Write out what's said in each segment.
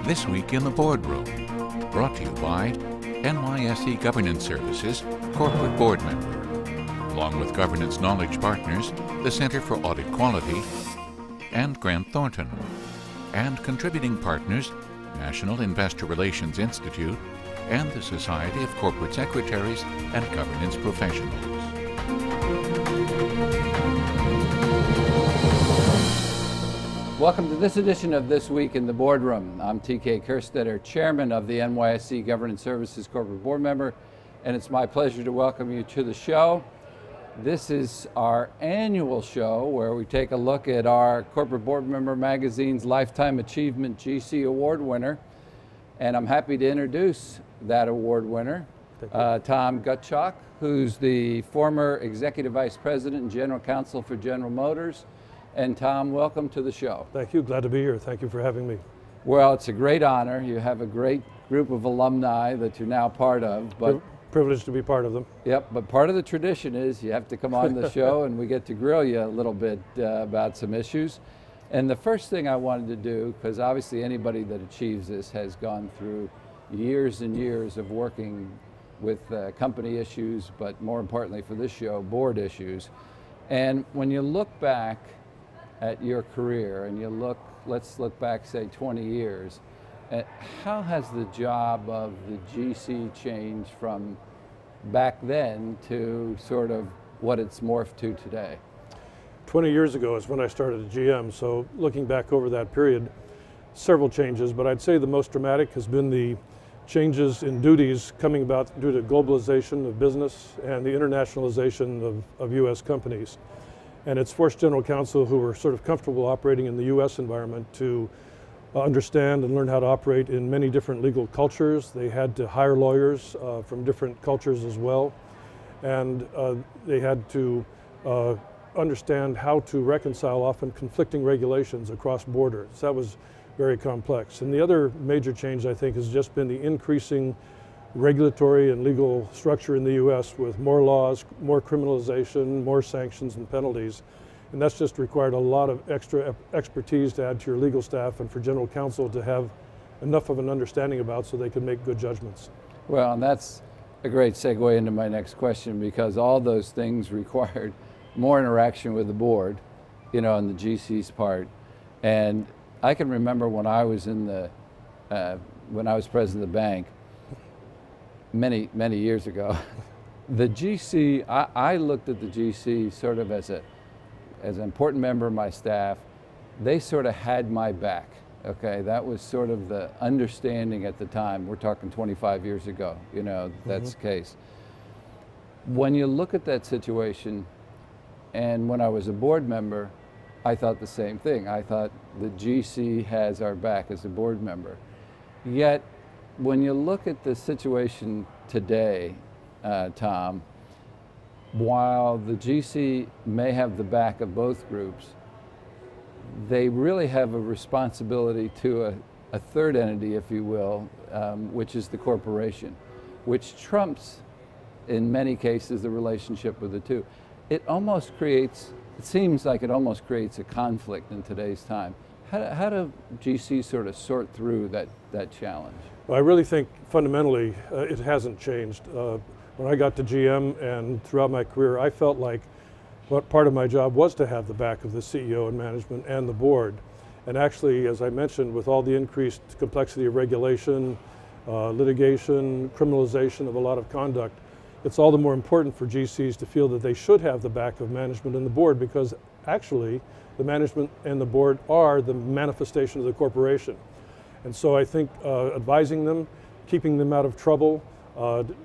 This Week in the Boardroom, brought to you by NYSE Governance Services, Corporate Board Member, along with Governance Knowledge Partners, the Center for Audit Quality, and Grant Thornton, and contributing partners, National Investor Relations Institute, and the Society of Corporate Secretaries and Governance Professionals. Welcome to this edition of This Week in the Boardroom. I'm TK Kerstetter, Chairman of the NYSE Governance Services Corporate Board Member, and it's my pleasure to welcome you to the show. This is our annual show where we take a look at our Corporate Board Member Magazine's Lifetime Achievement GC Award winner, and I'm happy to introduce that award winner, Tom Gottschalk, who's the former Executive Vice President and General Counsel for General Motors. And Tom, welcome to the show. Thank you, glad to be here. Thank you for having me. Well, it's a great honor. You have a great group of alumni that you're now part of. But privileged to be part of them. Yep, but part of the tradition is you have to come on the show and we get to grill you a little bit about some issues. And the first thing I wanted to do, because obviously anybody that achieves this has gone through years and years of working with company issues, but more importantly for this show, board issues. And when you look back at your career and you look, let's look back say 20 years, how has the job of the GC changed from back then to sort of what it's morphed to today? 20 years ago is when I started at GM, so looking back over that period, several changes, but I'd say the most dramatic has been the changes in duties coming about due to globalization of business and the internationalization of US companies. And it's forced general counsel who were sort of comfortable operating in the US environment to understand and learn how to operate in many different legal cultures. They had to hire lawyers from different cultures as well. And they had to understand how to reconcile often conflicting regulations across borders. That was very complex. And the other major change, I think, has just been the increasing regulatory and legal structure in the US with more laws, more criminalization, more sanctions and penalties. And that's just required a lot of extra expertise to add to your legal staff and for general counsel to have enough of an understanding about so they can make good judgments. Well, and that's a great segue into my next question, because all those things required more interaction with the board, you know, on the GC's part. And I can remember when I was in the, when I was president of the bank, many years ago, the GC, I looked at the GC sort of as an important member of my staff. They sort of had my back, okay? That was sort of the understanding at the time. We're talking 25 years ago, you know, that's the case. When you look at that situation, and when I was a board member, I thought the same thing. I thought the GC has our back as a board member. Yet, when you look at the situation today, Tom, while the GC may have the back of both groups, they really have a responsibility to a third entity, if you will, which is the corporation, which trumps, in many cases, the relationship with the two. It almost creates, it seems like it almost creates a conflict in today's time. How do GCs sort of sort through that challenge? Well, I really think fundamentally it hasn't changed. When I got to GM and throughout my career, I felt like what part of my job was to have the back of the CEO and management and the board. And actually, as I mentioned, with all the increased complexity of regulation, litigation, criminalization of a lot of conduct, it's all the more important for GCs to feel that they should have the back of management and the board, because actually the management and the board are the manifestation of the corporation. And so I think advising them, keeping them out of trouble,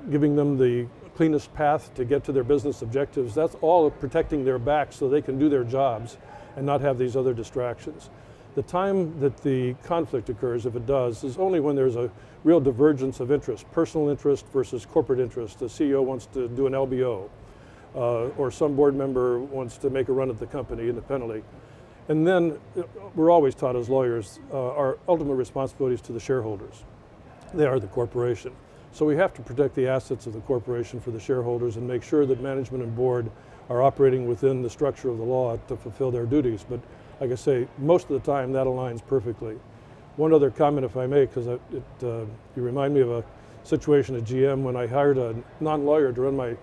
giving them the cleanest path to get to their business objectives, that's all protecting their back so they can do their jobs and not have these other distractions. The time that the conflict occurs, if it does, is only when there's a real divergence of interest, personal interest versus corporate interest. The CEO wants to do an LBO, or some board member wants to make a run at the company independently. And then we're always taught as lawyers, our ultimate responsibility is to the shareholders. They are the corporation. So we have to protect the assets of the corporation for the shareholders and make sure that management and board are operating within the structure of the law to fulfill their duties. But like I say, most of the time that aligns perfectly. One other comment, if I may, because you remind me of a situation at GM when I hired a non-lawyer to run my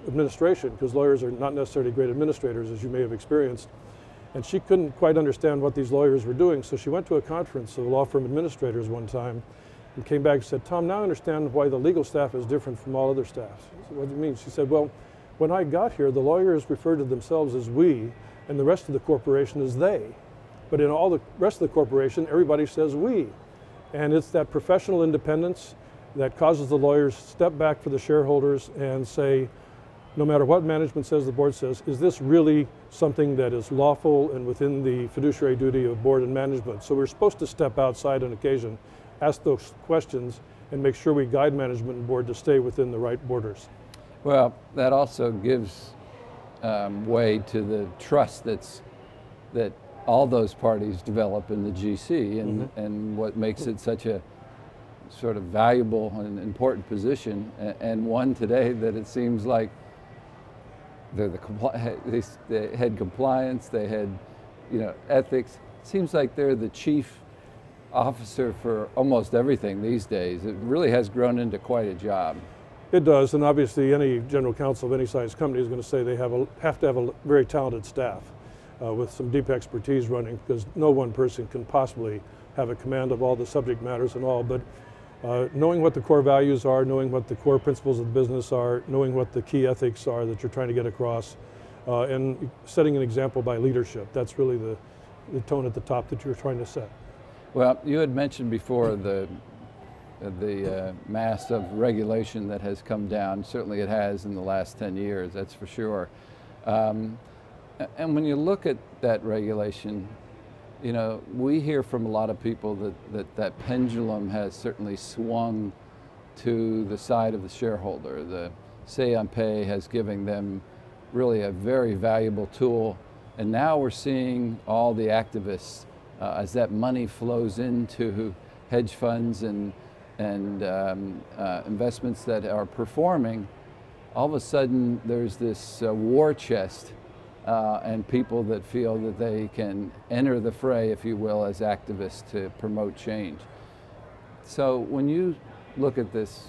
administration, because lawyers are not necessarily great administrators, as you may have experienced. And she couldn't quite understand what these lawyers were doing, so she went to a conference of law firm administrators one time and came back and said, "Tom, now I understand why the legal staff is different from all other staff." I said, "What do you mean?" She said, "Well, when I got here, the lawyers referred to themselves as we, and the rest of the corporation as they. But in all the rest of the corporation, everybody says we." And it's that professional independence that causes the lawyers to step back for the shareholders and say, no matter what management says, the board says, is this really something that is lawful and within the fiduciary duty of board and management? So we're supposed to step outside on occasion, ask those questions, and make sure we guide management and board to stay within the right borders. Well, that also gives way to the trust that all those parties develop in the GC, and what makes it such a sort of valuable and important position, and one today that it seems like they're they had compliance, they had, ethics. It seems like they're the chief officer for almost everything these days. It really has grown into quite a job. It does, and obviously any general counsel of any size company is going to say they have to have a very talented staff with some deep expertise running, because no one person can possibly have a command of all the subject matters and all. But knowing what the core values are, knowing what the core principles of the business are, knowing what the key ethics are that you're trying to get across, and setting an example by leadership. That's really the tone at the top that you're trying to set. Well, you had mentioned before the mass of regulation that has come down. Certainly it has in the last 10 years, that's for sure. And when you look at that regulation, we hear from a lot of people that pendulum has certainly swung to the side of the shareholder. The say on pay has given them really a very valuable tool. And now we're seeing all the activists, as that money flows into hedge funds and investments that are performing, all of a sudden there's this war chest and people that feel that they can enter the fray, if you will, as activists to promote change. So when you look at this,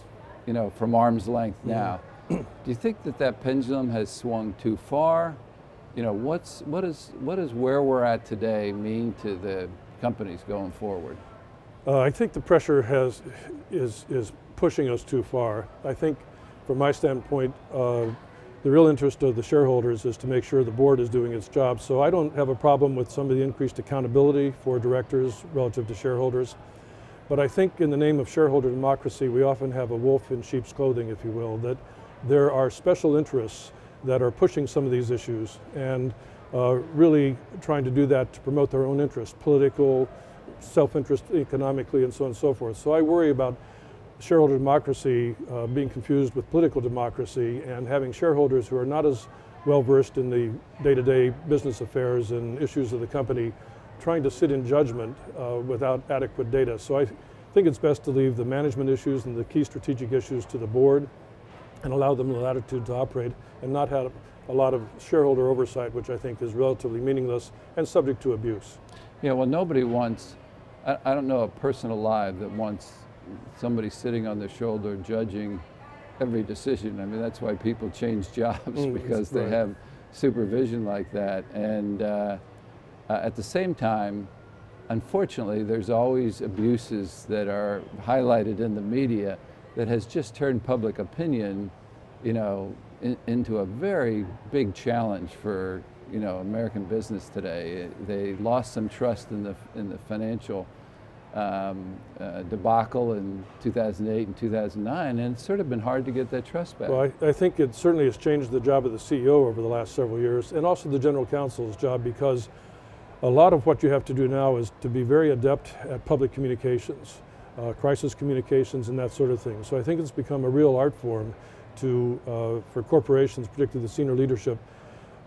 from arm's length now, do you think that pendulum has swung too far? What does where we're at today mean to the companies going forward? I think the pressure is pushing us too far. I think, from my standpoint, the real interest of the shareholders is to make sure the board is doing its job. So I don't have a problem with some of the increased accountability for directors relative to shareholders. But I think in the name of shareholder democracy, we often have a wolf in sheep's clothing, if you will, that there are special interests that are pushing some of these issues and really trying to do that to promote their own interests, political, self-interest economically, and so on and so forth. So I worry about shareholder democracy being confused with political democracy, and having shareholders who are not as well versed in the day-to-day business affairs and issues of the company trying to sit in judgment without adequate data. So I think it's best to leave the management issues and the key strategic issues to the board and allow them the latitude to operate, and not have a lot of shareholder oversight, which I think is relatively meaningless and subject to abuse. Yeah, well, nobody wants, I don't know a person alive that wants somebody sitting on their shoulder judging every decision. I mean, that's why people change jobs, because they have supervision like that. And at the same time, unfortunately, there's always abuses that are highlighted in the media that has just turned public opinion, into a very big challenge for, American business today. They lost some trust in the financial debacle in 2008 and 2009, and it's sort of been hard to get that trust back. Well, I think it certainly has changed the job of the CEO over the last several years, and also the general counsel's job, because a lot of what you have to do now is to be very adept at public communications, crisis communications, and that sort of thing. So I think it's become a real art form for corporations, particularly the senior leadership.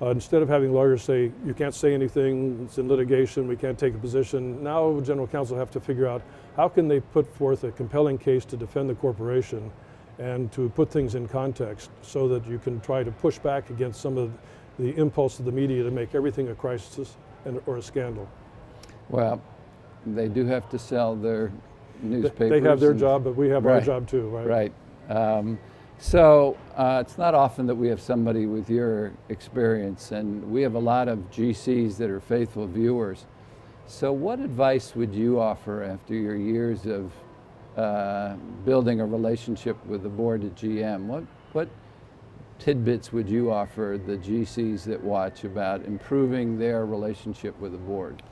Instead of having lawyers say, you can't say anything, it's in litigation, we can't take a position, now general counsel have to figure out how can they put forth a compelling case to defend the corporation and to put things in context so that you can try to push back against some of the impulse of the media to make everything a crisis or a scandal. Well, they do have to sell their newspapers. They have their job, but we have our Right. job too, right? Right. So it's not often that we have somebody with your experience, and we have a lot of GCs that are faithful viewers. So what advice would you offer after your years of building a relationship with the board at GM? What tidbits would you offer the GCs that watch about improving their relationship with the board?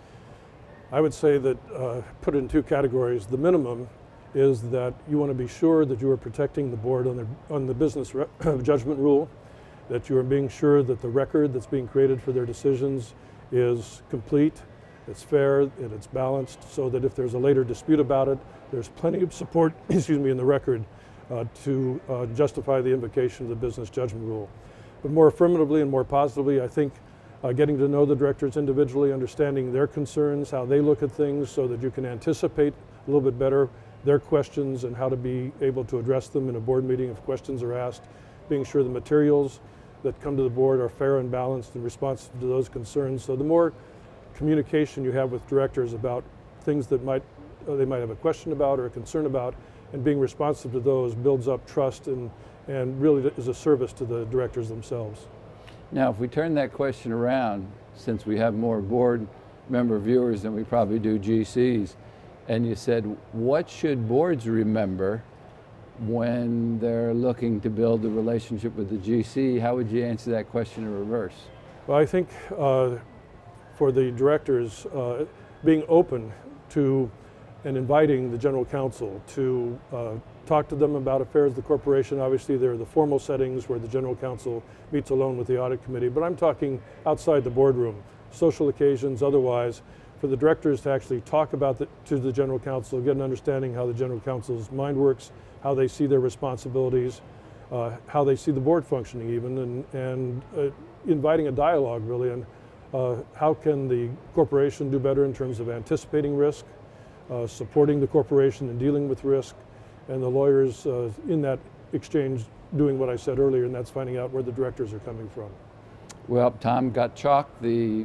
I would say that, put it in two categories. The minimum is that you want to be sure that you are protecting the board on the business judgment rule, that you are being sure that the record that's being created for their decisions is complete, it's fair, and it's balanced, so that if there's a later dispute about it, there's plenty of support, excuse me, in the record to justify the invocation of the business judgment rule. But more affirmatively and more positively, I think getting to know the directors individually, understanding their concerns, how they look at things, so that you can anticipate a little bit better their questions and how to be able to address them in a board meeting if questions are asked, being sure the materials that come to the board are fair and balanced and responsive to those concerns. So the more communication you have with directors about things that they might have a question about or a concern about, and being responsive to those builds up trust and really is a service to the directors themselves. Now, if we turn that question around, since we have more board member viewers than we probably do GCs, and you said, what should boards remember when they're looking to build a relationship with the GC? How would you answer that question in reverse? Well, I think for the directors, being open to and inviting the general counsel to talk to them about affairs of the corporation. Obviously, there are the formal settings where the general counsel meets alone with the audit committee, but I'm talking outside the boardroom, social occasions, otherwise, for the directors to actually talk about to the general counsel, get an understanding how the general counsel's mind works, how they see their responsibilities, how they see the board functioning even, and inviting a dialogue really on how can the corporation do better in terms of anticipating risk, supporting the corporation in dealing with risk, and the lawyers in that exchange doing what I said earlier, and that's finding out where the directors are coming from. Well, Tom Gottschalk, the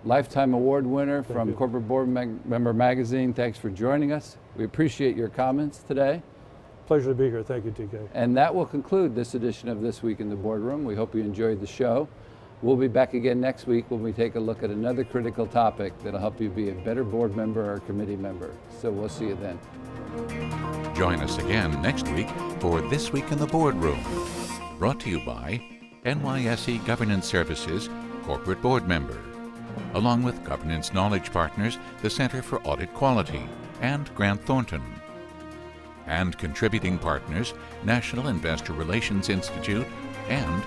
Lifetime Award winner from Corporate Board Member Magazine, thanks for joining us. We appreciate your comments today. Pleasure to be here. Thank you, TK. And that will conclude this edition of This Week in the Boardroom. We hope you enjoyed the show. We'll be back again next week when we take a look at another critical topic that'll help you be a better board member or committee member. So we'll see you then. Join us again next week for This Week in the Boardroom, brought to you by NYSE Governance Services, Corporate Board Member, along with Governance Knowledge Partners, the Center for Audit Quality, and Grant Thornton, and contributing partners, National Investor Relations Institute, and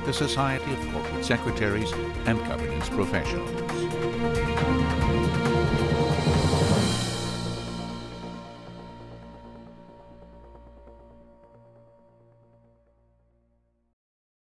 the Society of Corporate Secretaries and Governance Professionals.